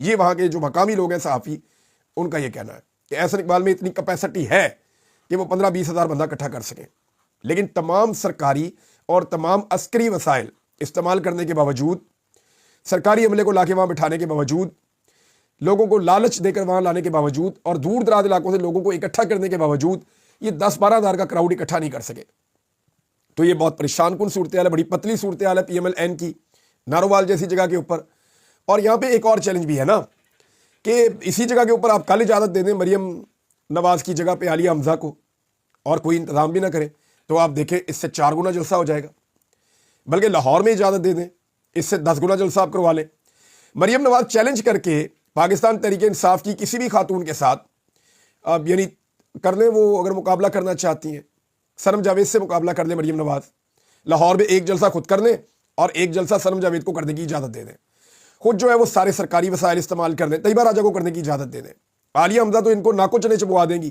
یہ وہاں کے جو مقامی لوگ ہیں صحافی ان کا یہ کہنا ہے کہ احسن اقبال میں اتنی کیپیسٹی ہے کہ وہ 15-20 ہزار بندہ اکٹھا کر سکیں، لیکن تمام سرکاری اور تمام عسکری وسائل استعمال کرنے کے باوجود، سرکاری عملے کو لا کے وہاں بٹھانے کے باوجود، لوگوں کو لالچ دے کر وہاں لانے کے باوجود اور دور دراز علاقوں سے لوگوں کو اکٹھا کرنے کے باوجود یہ 10-12 ہزار کا کراؤڈ اکٹھا نہیں کر سکے. تو یہ بہت پریشان کن صورتحال ہے، بڑی پتلی صورتحال ہے PMLN کی، نارووال جیسی جگہ کے اوپر. اور یہاں پہ ایک اور چیلنج بھی ہے نا کہ اسی جگہ کے اوپر آپ کل اجازت دے دیں مریم نواز کی جگہ پہ عالیہ حمزہ کو اور کوئی انتظام بھی نہ کرے، تو آپ دیکھیں اس سے 4 گنا جلسہ ہو جائے گا. بلکہ لاہور میں اجازت دے دیں، اس سے 10 گنا جلسہ آپ کروا لیں. مریم نواز چیلنج کر کے پاکستان تحریک انصاف کی کسی بھی خاتون کے ساتھ یعنی کر لیں، وہ اگر مقابلہ کرنا چاہتی ہیں سنم جاوید سے مقابلہ کر لیں مریم نواز، لاہور میں ایک جلسہ خود کر لیں اور ایک جلسہ سنم جاوید کو کرنے کی اجازت دے دیں. خود جو ہے وہ سارے سرکاری وسائل استعمال کر دیں، طیبہ راجہ کو کرنے کی اجازت دے دیں. عالیہ حمزہ تو ان کو ناکو چنے چبوا دیں گی.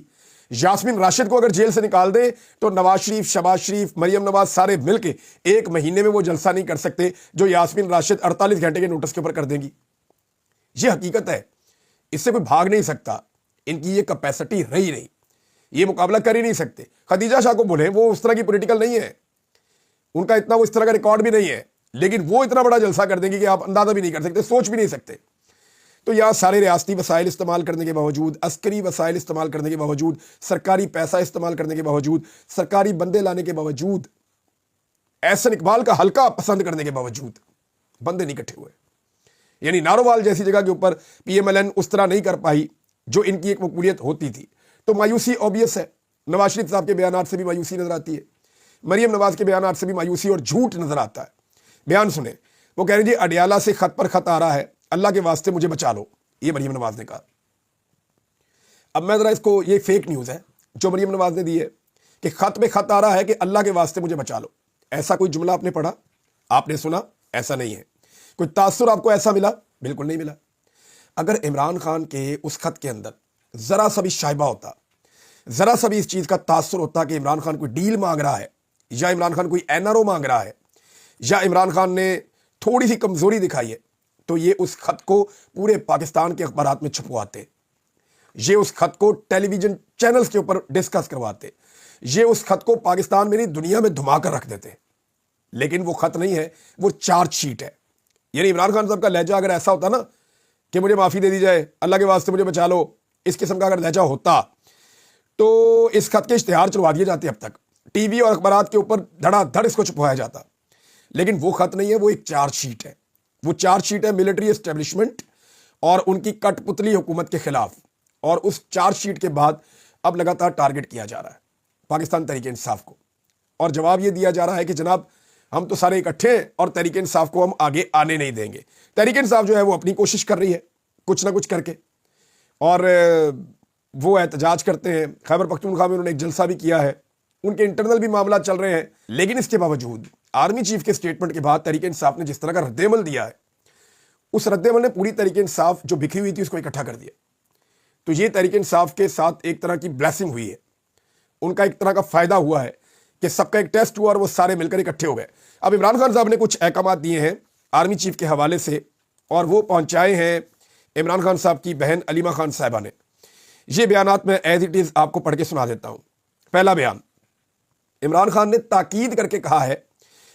یاسمین راشد کو اگر جیل سے نکال دیں تو نواز شریف، شہباز شریف، مریم نواز سارے مل کے 1 مہینے میں وہ جلسہ نہیں کر سکتے جو یاسمین راشد 48 گھنٹے کے نوٹس کے اوپر کر دیں گی. یہ حقیقت ہے، اس سے کوئی بھاگ نہیں سکتا. ان کی یہ کیپیسٹی رہی نہیں، یہ مقابلہ کر ہی نہیں سکتے. خدیجہ شاہ کو بولیں، وہ اس طرح کی پولیٹیکل نہیں ہے، ان کا اتنا وہ اس طرح کا ریکارڈ بھی نہیں ہے، لیکن وہ اتنا بڑا جلسہ کر دیں گے کہ آپ اندازہ بھی نہیں کر سکتے، سوچ بھی نہیں سکتے. تو یہاں سارے ریاستی وسائل استعمال کرنے کے باوجود، عسکری وسائل استعمال کرنے کے باوجود، سرکاری پیسہ استعمال کرنے کے باوجود، سرکاری بندے لانے کے باوجود، احسن اقبال کا حلقہ پسند کرنے کے باوجود بندے نہیں اکٹھے ہوئے. یعنی نارووال جیسی جگہ کے اوپر PMLN اس طرح نہیں کر پائی جو ان کی ایک مقبولیت ہوتی تھی. تو مایوسی اوبیس ہے. نواز شریف صاحب کے بیانات سے بھی مایوسی نظر آتی ہے، مریم نواز کے بیانات سے بھی مایوسی اور جھوٹ نظر آتا ہے. بیان سنیں، وہ کہہ رہے ہیں جی اڈیالہ سے خط پر خط آ رہا ہے، اللہ کے واسطے مجھے بچا لو. یہ مریم نواز نے کہا. اب میں ذرا اس کو، یہ فیک نیوز ہے جو مریم نواز نے دی ہے کہ خط پہ خط آ رہا ہے کہ اللہ کے واسطے مجھے بچا لو. ایسا کوئی جملہ آپ نے پڑھا، آپ نے سنا؟ ایسا نہیں ہے. کوئی تاثر آپ کو ایسا ملا؟ بالکل نہیں ملا. اگر عمران خان کے اس خط کے اندر ذرا سا بھی شائبہ ہوتا، ذرا سا بھی اس چیز کا تاثر ہوتا کہ عمران خان کوئی ڈیل مانگ رہا ہے یا عمران خان کوئی NRO مانگ رہا ہے یا عمران خان نے تھوڑی سی کمزوری دکھائی ہے، تو یہ اس خط کو پورے پاکستان کے اخبارات میں چھپواتے، یہ اس خط کو ٹیلی ویژن چینلز کے اوپر ڈسکس کرواتے، یہ اس خط کو پاکستان میں نہیں دنیا میں دھما کر رکھ دیتے. لیکن وہ خط نہیں ہے، وہ چارج شیٹ ہے. یعنی عمران خان صاحب کا لہجہ اگر ایسا ہوتا نا کہ مجھے معافی دے دی جائے، اللہ کے واسطے مجھے بچا لو، اس قسم کا اگر لہجہ ہوتا تو اس خط کے اشتہار چلوا دیے جاتے، اب تک ٹی وی اور اخبارات کے اوپر دھڑا دھڑ اس کو چھپوایا جاتا. لیکن وہ خط نہیں ہے، وہ ایک چارج شیٹ ہے. وہ چارج شیٹ ہے ملٹری اسٹیبلشمنٹ اور ان کی کٹ پتلی حکومت کے خلاف. اور اس چارج شیٹ کے بعد اب لگاتار ٹارگٹ کیا جا رہا ہے پاکستان تحریک انصاف کو، اور جواب یہ دیا جا رہا ہے کہ جناب ہم تو سارے اکٹھے ہیں اور تحریک انصاف کو ہم آگے آنے نہیں دیں گے. تحریک انصاف جو ہے وہ اپنی کوشش کر رہی ہے کچھ نہ کچھ کر کے، اور وہ احتجاج کرتے ہیں. خیبر پختونخوا میں انہوں نے ایک جلسہ بھی کیا ہے، ان کے انٹرنل بھی معاملات چل رہے ہیں. لیکن اس کے باوجود آرمی چیف کے سٹیٹمنٹ کے بعد تحریک انصاف نے جس طرح کا رد عمل دیا ہے، اس رد عمل نے پوری تحریک انصاف جو بکھری ہوئی تھی اس کو اکٹھا کر دیا. تو یہ تحریک انصاف کے ساتھ ایک طرح کی بلیسنگ ہوئی ہے، ان کا ایک طرح کا فائدہ ہوا ہے کہ سب کا ایک ٹیسٹ ہوا اور وہ سارے مل کر اکٹھے ہو گئے. اب عمران خان صاحب نے کچھ احکامات دیے ہیں آرمی چیف کے حوالے سے، اور وہ پہنچائے ہیں عمران خان صاحب کی بہن علیمہ خان صاحبہ نے. یہ بیانات میں ایز اٹ از آپ کو پڑھ کے سنا دیتا ہوں. پہلا بیان، عمران خان نے تاکید کر کے کہا ہے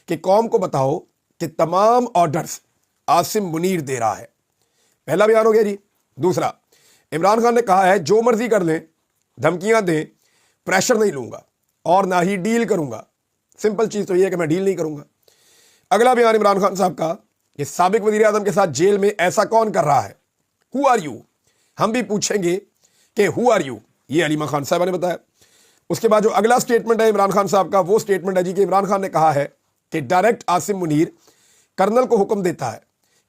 کہ قوم کو بتاؤ کہ تمام آرڈرز عاصم منیر دے رہا ہے. پہلا بیان ہو گیا جی. دوسرا، عمران خان نے کہا ہے جو مرضی کر لیں، دھمکیاں دیں، پریشر نہیں لوں گا اور نہ ہی ڈیل کروں گا. سمپل چیز تو یہ ہے کہ میں ڈیل نہیں کروں گا. اگلا بیان عمران خان صاحب کا کہ سابق وزیر اعظم کے ساتھ جیل میں ایسا کون کر رہا ہے، ہو آر یو. ہم بھی پوچھیں گے کہ ہو آر یو، یہ علیمہ خان صاحبہ نے بتایا. اس کے بعد جو اگلا سٹیٹمنٹ ہے عمران خان صاحب کا، وہ سٹیٹمنٹ ہے جی کہ عمران خان نے کہا ہے کہ ڈائریکٹ عاصم منیر کرنل کو حکم دیتا ہے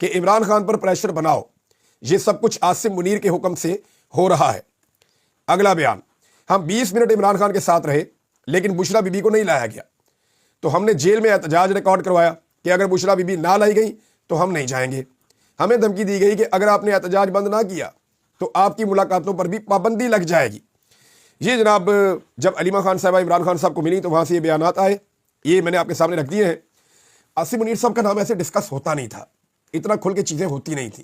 کہ عمران خان پر پریشر بناؤ، یہ سب کچھ عاصم منیر کے حکم سے ہو رہا ہے. اگلا بیان، ہم 20 منٹ عمران خان کے ساتھ رہے لیکن بشرا بی بی کو نہیں لایا گیا، تو ہم نے جیل میں احتجاج ریکارڈ کروایا کہ اگر بشرا بی بی نہ لائی گئی تو ہم نہیں جائیں گے. ہمیں دھمکی دی گئی کہ اگر آپ نے احتجاج بند نہ کیا تو آپ کی ملاقاتوں پر بھی پابندی لگ جائے گی. یہ جناب جب علیمہ خان صاحبہ عمران خان صاحب کو ملی تو وہاں سے یہ بیانات آئے، یہ میں نے آپ کے سامنے رکھ دیے ہیں. عاصم منیر صاحب کا نام ایسے ڈسکس ہوتا نہیں تھا، اتنا کھل کے چیزیں ہوتی نہیں تھی.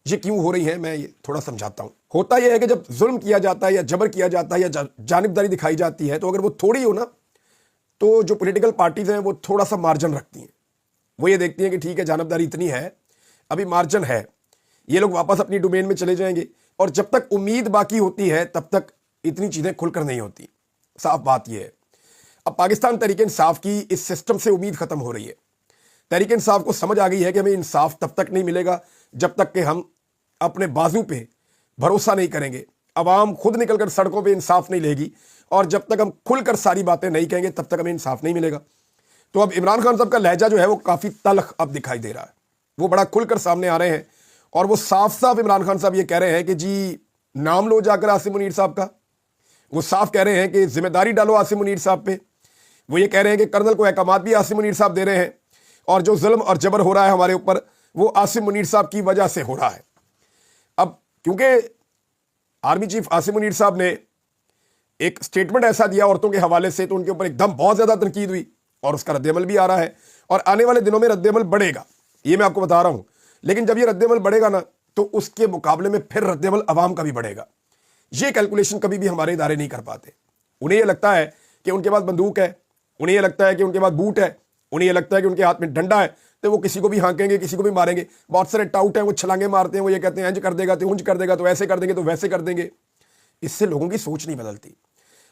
یہ کیوں ہو رہی ہیں میں یہ تھوڑا سمجھاتا ہوں. ہوتا یہ ہے کہ جب ظلم کیا جاتا ہے یا جبر کیا جاتا ہے یا جانبداری دکھائی جاتی ہے تو اگر وہ تھوڑی ہو نا تو جو پولیٹیکل پارٹیز ہیں وہ تھوڑا سا مارجن رکھتی ہیں. وہ یہ دیکھتی ہیں کہ ٹھیک ہے جانبداری اتنی ہے, ابھی مارجن ہے, یہ لوگ واپس اپنی ڈومین میں چلے جائیں گے, اور جب تک امید باقی ہوتی ہے تب تک اتنی چیزیں کھل کر نہیں ہوتی. صاف بات یہ ہے. اب پاکستان تحریک انصاف کی اس سسٹم سے امید ختم ہو رہی ہے. تحریک انصاف کو سمجھ آ گئی ہے کہ ہمیں انصاف تب تک نہیں ملے گا جب تک کہ ہم اپنے بازو پہ بھروسہ نہیں کریں گے. عوام خود نکل کر سڑکوں پہ انصاف نہیں لے گی, اور جب تک ہم کھل کر ساری باتیں نہیں کہیں گے تب تک ہمیں انصاف نہیں ملے گا. تو اب عمران خان صاحب کا لہجہ جو ہے وہ کافی تلخ اب دکھائی دے رہا ہے. وہ بڑا کھل کر سامنے آ رہے ہیں, اور وہ صاف صاف عمران خان صاحب یہ کہہ رہے ہیں کہ جی نام لو جا کر عاصم منیر صاحب کا. وہ صاف کہہ رہے ہیں کہ ذمہ داری ڈالو عاصم منیر صاحب پہ. وہ یہ کہہ رہے ہیں کہ کرنل کو احکامات بھی عاصم منیر صاحب دے رہے ہیں, اور جو ظلم اور جبر ہو رہا ہے ہمارے اوپر وہ عاصم منیر صاحب کی وجہ سے ہو رہا ہے. اب کیونکہ آرمی چیف عاصم منیر صاحب نے ایک سٹیٹمنٹ ایسا دیا عورتوں کے حوالے سے, تو ان کے اوپر ایک دم بہت زیادہ تنقید ہوئی, اور اس کا رد عمل بھی آ رہا ہے, اور آنے والے دنوں میں رد عمل بڑھے گا, یہ میں آپ کو بتا رہا ہوں. لیکن جب یہ رد عمل بڑھے گا نا تو اس کے مقابلے میں پھر رد عمل عوام کا بھی بڑھے گا. یہ کیلکولیشن کبھی بھی ہمارے ادارے نہیں کر پاتے. انہیں یہ لگتا ہے کہ ان کے پاس بندوق ہے, انہیں یہ لگتا ہے کہ ان کے پاس بوٹ ہے, انہیں یہ لگتا ہے کہ ان کے ہاتھ میں ڈنڈا ہے, تو وہ کسی کو بھی ہانکیں گے, کسی کو بھی ماریں گے. بہت سارے ٹاؤٹ ہیں وہ چھلانگے مارتے ہیں, وہ یہ کہتے ہیں انج کر دے گا تو اونج کر دے گا, تو ایسے کر دیں گے تو ویسے کر دیں گے. اس سے لوگوں کی سوچ نہیں بدلتی.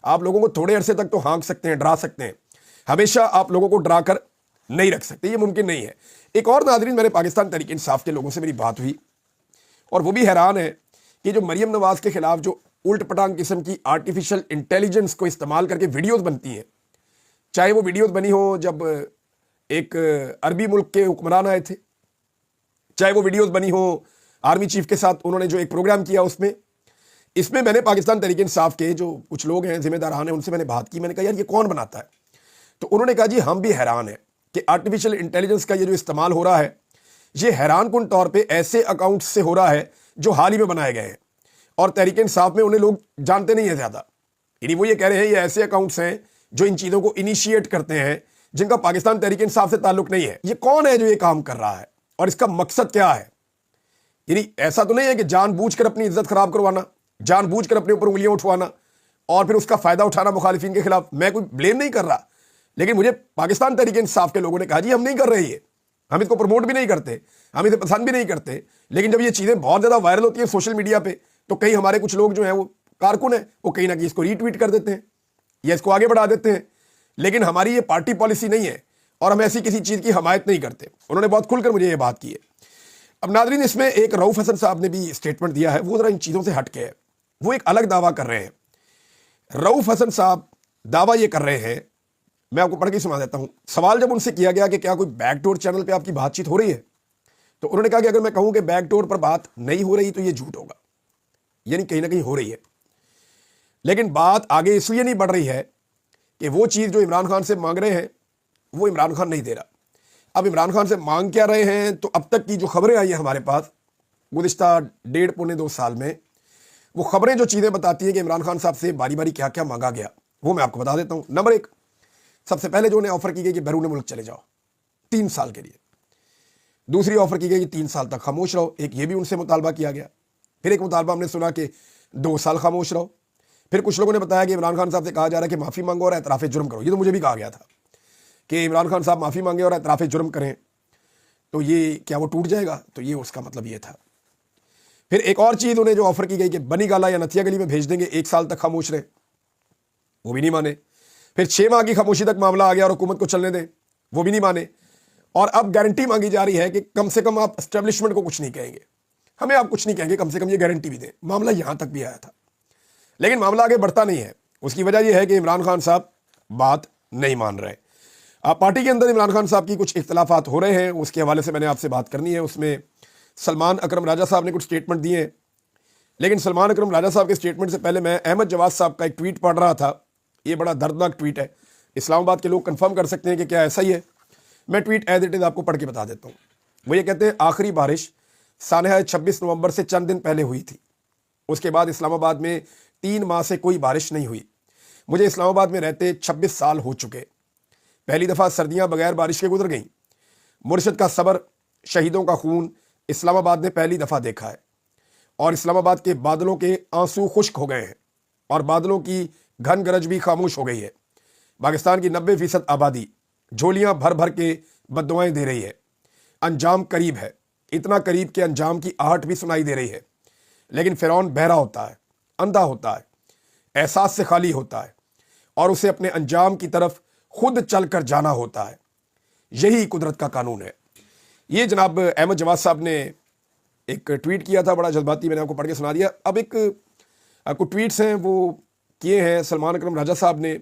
آپ لوگوں کو تھوڑے عرصے تک تو ہانک سکتے ہیں, ڈرا سکتے ہیں, ہمیشہ آپ لوگوں کو ڈرا کر نہیں رکھ سکتے, یہ ممکن نہیں ہے. ایک اور ناظرین, میرے پاکستان تحریک انصاف کے لوگوں سے میری بات ہوئی, اور وہ بھی حیران ہے کہ جو مریم نواز کے خلاف جو الٹ پٹانگ قسم کی آرٹیفیشل انٹیلیجنس کو استعمال کر کے ویڈیوز بنتی ہیں, چاہے وہ ویڈیوز بنی ہو جب ایک عربی ملک کے حکمران آئے تھے, چاہے وہ ویڈیوز بنی ہو آرمی چیف کے ساتھ انہوں نے جو ایک پروگرام کیا اس میں میں نے پاکستان تحریک انصاف کے جو کچھ لوگ ہیں ذمہ داران ہیں ان سے میں نے بات کی. میں نے کہا یار یہ کون بناتا ہے؟ تو انہوں نے کہا جی ہم بھی حیران ہیں کہ آرٹیفیشل انٹیلیجنس کا یہ جو استعمال ہو رہا ہے یہ حیران کن طور پہ ایسے اکاؤنٹ سے ہو رہا ہے جو حال ہی میں بنائے گئے ہیں, اور تحریک انصاف میں انہیں لوگ جانتے نہیں ہیں زیادہ. یعنی وہ یہ کہہ رہے ہیں یہ ایسے اکاؤنٹس ہیں جو ان چیزوں کو انیشیٹ کرتے ہیں جن کا پاکستان تحریک انصاف سے تعلق نہیں ہے. یہ کون ہے جو یہ کام کر رہا ہے اور اس کا مقصد کیا ہے؟ یعنی ایسا تو نہیں ہے کہ جان بوجھ کر اپنی عزت خراب کروانا, جان بوجھ کر اپنے اوپر انگلیاں اٹھوانا اور پھر اس کا فائدہ اٹھانا مخالفین کے خلاف. میں کوئی بلیم نہیں کر رہا, لیکن مجھے پاکستان تحریک انصاف کے لوگوں نے کہا جی ہم نہیں کر رہے, یہ ہم اس کو پروموٹ بھی نہیں کرتے, ہم اسے پسند بھی نہیں کرتے, لیکن جب یہ چیزیں بہت زیادہ وائرل ہوتی ہیں سوشل میڈیا پہ تو کئی ہمارے کچھ لوگ جو ہیں وہ کارکن ہیں, وہ کہیں نہ کہیں اس کو ری ٹویٹ کر دیتے ہیں یا اس کو آگے بڑھا دیتے ہیں. لیکن ہماری یہ پارٹی پالیسی نہیں ہے اور ہم ایسی کسی چیز کی حمایت نہیں کرتے. انہوں نے بہت کھل کر مجھے یہ بات کی ہے. اب ناظرین اس میں ایک رؤف حسن صاحب نے بھی اسٹیٹمنٹ دیا ہے, وہ ذرا ان چیزوں سے ہٹ کے ہے, وہ ایک الگ دعویٰ کر رہے ہیں. رؤف حسن صاحب دعویٰ یہ کر رہے ہیں, میں آپ کو پڑھ کے سنا دیتا ہوں. سوال جب ان سے کیا گیا کہ کیا کوئی بیک ڈور چینل پہ آپ کی بات چیت ہو رہی ہے, تو انہوں نے کہا کہ اگر میں کہوں کہ بیک ڈور پر بات نہیں ہو رہی تو یہ جھوٹ ہوگا, یعنی کہیں نہ کہیں ہو رہی ہے. لیکن بات آگے اس لیے نہیں بڑھ رہی ہے کہ وہ چیز جو عمران خان سے مانگ رہے ہیں وہ عمران خان نہیں دے رہا. اب عمران خان سے مانگ کیا رہے ہیں, تو اب تک کی جو خبریں آئی ہیں ہمارے پاس گزشتہ 1.5-2 سال میں, وہ خبریں جو چیزیں بتاتی ہیں کہ عمران خان صاحب سے باری باری کیا کیا مانگا گیا وہ میں آپ کو بتا دیتا ہوں. نمبر 1, سب سے پہلے جو انہیں آفر کی گئی کہ بیرون ملک چلے جاؤ 3 سال کے لیے. دوسری آفر کی گئی کہ 3 سال تک خاموش رہو, ایک یہ بھی ان سے مطالبہ کیا گیا. پھر ایک مطالبہ ہم نے سنا کہ 2 سال خاموش رہو. پھر کچھ لوگوں نے بتایا کہ عمران خان صاحب سے کہا جا رہا ہے کہ معافی مانگو اور اعتراف جرم کرو. یہ تو مجھے بھی کہا گیا تھا کہ عمران خان صاحب معافی مانگے اور اعتراف جرم کریں, تو یہ کیا وہ ٹوٹ جائے گا؟ تو یہ اس کا مطلب یہ تھا. پھر ایک اور چیز انہیں جو آفر کی گئی کہ بنی گالا یا نتھیا گلی میں بھیج دیں گے, 1 سال تک خاموش رہے, وہ بھی نہیں مانے. پھر 6 ماہ کی خاموشی تک معاملہ آ گیا اور حکومت کو چلنے دیں, وہ بھی نہیں مانے. اور اب گارنٹی مانگی جا رہی ہے کہ کم سے کم آپ اسٹیبلشمنٹ کو کچھ نہیں کہیں گے, ہمیں آپ کچھ نہیں کہیں گے, کم سے کم یہ گارنٹی بھی دیں. معاملہ یہاں تک بھی آیا تھا, لیکن معاملہ آگے بڑھتا نہیں ہے. اس کی وجہ یہ ہے کہ عمران خان صاحب بات نہیں مان رہے. پارٹی کے اندر عمران خان صاحب کی کچھ اختلافات ہو رہے ہیں, اس کے حوالے سے میں نے آپ سے بات کرنی ہے. اس میں سلمان اکرم راجہ صاحب نے کچھ سٹیٹمنٹ دیے ہیں, لیکن سلمان اکرم راجہ صاحب کے سٹیٹمنٹ سے پہلے میں احمد جواز صاحب کا ایک ٹویٹ پڑھ رہا تھا. یہ بڑا دردناک ٹویٹ ہے, اسلام آباد کے لوگ کنفرم کر سکتے ہیں کہ کیا ایسا ہی ہے. میں ٹویٹ ایز اٹ از آپ کو پڑھ کے بتا دیتا ہوں. وہ یہ کہتے ہیں, آخری بارش سانحہ 26 نومبر سے چند دن پہلے ہوئی تھی, اس کے بعد اسلام آباد میں 3 ماہ سے کوئی بارش نہیں ہوئی. مجھے اسلام آباد میں رہتے 26 سال ہو چکے. پہلی دفعہ سردیاں بغیر بارش کے گزر گئیں. مرشد کا صبر, شہیدوں کا خون, اسلام آباد نے پہلی دفعہ دیکھا ہے، اور اسلام آباد کے بادلوں کے آنسو خشک ہو گئے ہیں اور بادلوں کی گھن گرج بھی خاموش ہو گئی ہے۔ پاکستان کی 90% آبادی جھولیاں بھر بھر کے بددعائیں دے رہی ہے۔ انجام قریب ہے، اتنا قریب کہ انجام کی آہٹ بھی سنائی دے رہی ہے، لیکن فرعون بہرا ہوتا ہے، اندھا ہوتا ہے، احساس سے خالی ہوتا ہے، اور اسے اپنے انجام کی طرف خود چل کر جانا ہوتا ہے۔ یہی قدرت کا قانون ہے۔ یہ جناب احمد جواد صاحب نے ایک ٹویٹ کیا تھا، بڑا جذباتی، میں نے آپ کو پڑھ کے سنا دیا۔ اب ایک کچھ ٹویٹس ہیں وہ کیے ہیں سلمان اکرم راجہ صاحب نے،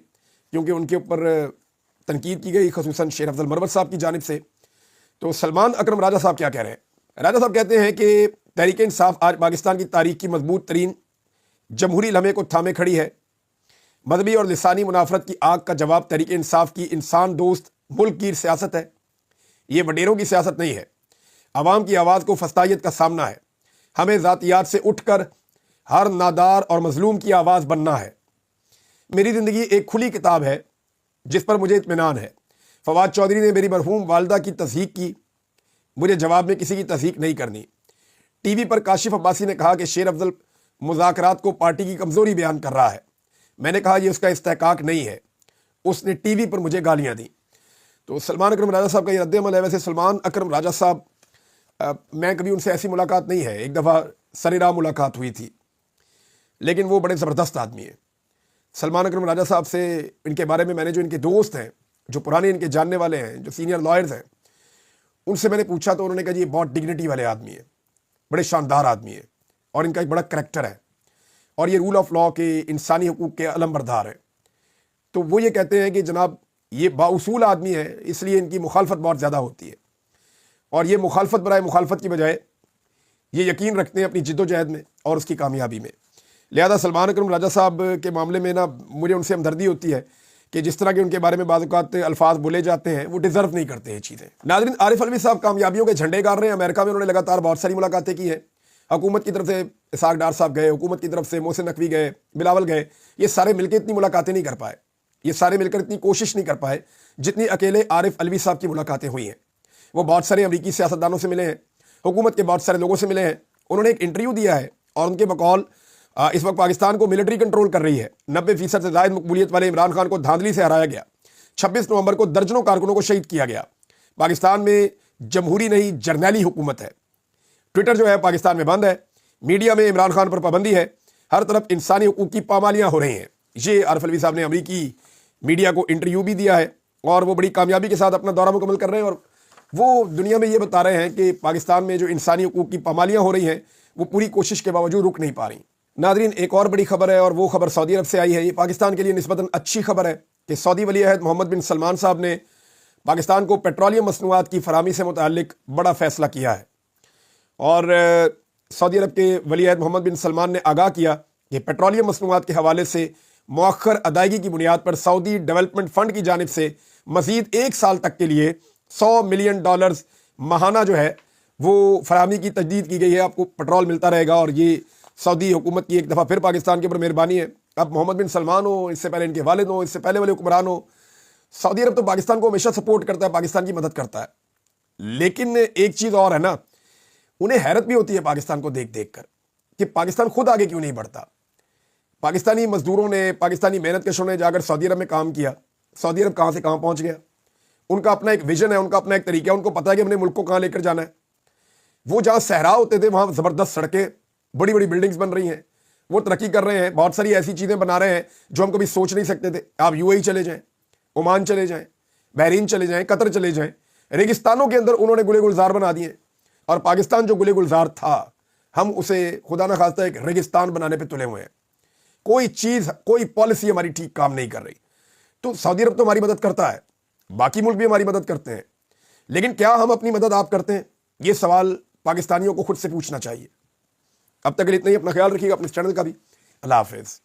کیونکہ ان کے اوپر تنقید کی گئی، خصوصاً شیر افضل مروت صاحب کی جانب سے۔ تو سلمان اکرم راجہ صاحب کیا کہہ رہے ہیں؟ راجہ صاحب کہتے ہیں کہ تحریک انصاف آج پاکستان کی تاریخ کی مضبوط ترین جمہوری لمحے کو تھامے کھڑی ہے۔ مذہبی اور لسانی منافرت کی آگ کا جواب تحریک انصاف کی انسان دوست ملک کی سیاست ہے۔ یہ وڈیروں کی سیاست نہیں ہے، عوام کی آواز کو فسطائیت کا سامنا ہے۔ ہمیں ذاتیات سے اٹھ کر ہر نادار اور مظلوم کی آواز بننا ہے۔ میری زندگی ایک کھلی کتاب ہے جس پر مجھے اطمینان ہے۔ فواد چودھری نے میری مرحوم والدہ کی تصحیح کی، مجھے جواب میں کسی کی تصحیح نہیں کرنی۔ ٹی وی پر کاشف عباسی نے کہا کہ شیر افضل مذاکرات کو پارٹی کی کمزوری بیان کر رہا ہے۔ میں نے کہا یہ اس کا استحقاق نہیں ہے، اس نے ٹی وی پر مجھے گالیاں دیں۔ تو سلمان اکرم راجہ صاحب کا یہ رد عمل ہے۔ ویسے سلمان اکرم راجہ صاحب میں کبھی ان سے ایسی ملاقات نہیں ہے، ایک دفعہ سر راہ ملاقات ہوئی تھی، لیکن وہ بڑے زبردست آدمی ہیں۔ سلمان اکرم راجہ صاحب سے ان کے بارے میں نے جو ان کے دوست ہیں، جو پرانے ان کے جاننے والے ہیں، جو سینئر لائرز ہیں، ان سے میں نے پوچھا تو انہوں نے کہا جی یہ بہت ڈگنیٹی والے آدمی ہیں، بڑے شاندار آدمی ہیں، اور ان کا ایک بڑا کریکٹر ہے، اور یہ رول آف لاء کے، انسانی حقوق کے علم بردار ہیں۔ تو وہ یہ کہتے ہیں کہ جناب یہ بااصول آدمی ہے، اس لیے ان کی مخالفت بہت زیادہ ہوتی ہے، اور یہ مخالفت برائے مخالفت کی بجائے یہ یقین رکھتے ہیں اپنی جد و جہد میں اور اس کی کامیابی میں۔ لہذا سلمان اکرم راجہ صاحب کے معاملے میں مجھے ان سے ہمدردی ہوتی ہے کہ جس طرح کے ان کے بارے میں بعض اوقات الفاظ بولے جاتے ہیں وہ ڈیزرو نہیں کرتے یہ چیزیں۔ ناظرین، عارف علوی صاحب کامیابیوں کے جھنڈے گاڑ رہے ہیں۔ امریکہ میں انہوں نے لگاتار بہت ساری ملاقاتیں کی ہیں۔ حکومت کی طرف سے اسحاق ڈار صاحب گئے، حکومت کی طرف سے محسن نقوی گئے، بلاول گئے، یہ سارے مل کے اتنی ملاقاتیں نہیں کر پائے، یہ سارے مل کر اتنی کوشش نہیں کر پائے جتنی اکیلے عارف علوی صاحب کی ملاقاتیں ہوئی ہیں۔ وہ بہت سارے امریکی سیاستدانوں سے ملے ہیں، حکومت کے بہت سارے لوگوں سے ملے ہیں۔ انہوں نے ایک انٹرویو دیا ہے اور ان کے بقول اس وقت پاکستان کو ملٹری کنٹرول کر رہی ہے۔ 90% سے زائد مقبولیت والے عمران خان کو دھاندلی سے ہرایا گیا۔ 26 نومبر کو درجنوں کارکنوں کو شہید کیا گیا۔ پاکستان میں جمہوری نہیں جرنیلی حکومت ہے۔ ٹویٹر جو ہے پاکستان میں بند ہے، میڈیا میں عمران خان پر پابندی ہے، ہر طرف انسانی حقوق کی پامالیاں ہو رہی ہیں۔ یہ عارف علوی صاحب نے امریکی میڈیا کو انٹرویو بھی دیا ہے، اور وہ بڑی کامیابی کے ساتھ اپنا دورہ مکمل کر رہے ہیں، اور وہ دنیا میں یہ بتا رہے ہیں کہ پاکستان میں جو انسانی حقوق کی پامالیاں ہو رہی ہیں وہ پوری کوشش کے باوجود رک نہیں پا رہی۔ ناظرین، ایک اور بڑی خبر ہے، اور وہ خبر سعودی عرب سے آئی ہے۔ یہ پاکستان کے لیے نسبتاً اچھی خبر ہے کہ سعودی ولی عہد محمد بن سلمان صاحب نے پاکستان کو پیٹرولیم مصنوعات کی فراہمی سے متعلق بڑا فیصلہ کیا ہے، اور سعودی عرب کے ولی عہد محمد بن سلمان نے آگاہ کیا کہ پیٹرولیم مصنوعات کے حوالے سے مؤخر ادائیگی کی بنیاد پر سعودی ڈیولپمنٹ فنڈ کی جانب سے مزید 1 سال تک کے لیے $100 ملین ماہانہ جو ہے وہ فراہمی کی تجدید کی گئی ہے۔ آپ کو پیٹرول ملتا رہے گا، اور یہ سعودی حکومت کی ایک دفعہ پھر پاکستان کے اوپر مہربانی ہے۔ اب محمد بن سلمان ہو، اس سے پہلے ان کے والد ہوں، اس سے پہلے والے حکمران ہو، سعودی عرب تو پاکستان کو ہمیشہ سپورٹ کرتا ہے، پاکستان کی مدد کرتا ہے، لیکن ایک چیز اور ہے نا، انہیں حیرت بھی ہوتی ہے پاکستان کو دیکھ دیکھ کر کہ پاکستان خود آگے کیوں نہیں بڑھتا۔ پاکستانی مزدوروں نے، پاکستانی محنت کشوں نے جا کر سعودی عرب میں کام کیا، سعودی عرب کہاں سے کہاں پہنچ گیا۔ ان کا اپنا ایک ویژن ہے، ان کا اپنا ایک طریقہ ہے، ان کو پتہ ہے کہ اپنے ملک کو کہاں لے کر جانا ہے۔ وہ جہاں صحرا ہوتے تھے وہاں زبردست سڑکیں، بڑی بڑی بلڈنگز بن رہی ہیں، وہ ترقی کر رہے ہیں، بہت ساری ایسی چیزیں بنا رہے ہیں جو ہم کبھی سوچ نہیں سکتے تھے۔ آپ UAE چلے جائیں، عمان چلے جائیں، بحرین چلے جائیں، قطر چلے جائیں، ریگستانوں کے اندر انہوں نے گلے گلزار بنا دیے، اور پاکستان جو گلے گلزار تھا ہم اسے خدا نہ خواستہ ایک ریگستان بنانے پہ تلے ہوئے ہیں۔ کوئی چیز، کوئی پالیسی ہماری ٹھیک کام نہیں کر رہی۔ تو سعودی عرب تو ہماری مدد کرتا ہے، باقی ملک بھی ہماری مدد کرتے ہیں، لیکن کیا ہم اپنی مدد آپ کرتے ہیں؟ یہ سوال پاکستانیوں کو خود سے پوچھنا چاہیے۔ اب تک اتنا ہی، اپنا خیال رکھیے گا، اپنے چینل کا بھی۔ اللہ حافظ۔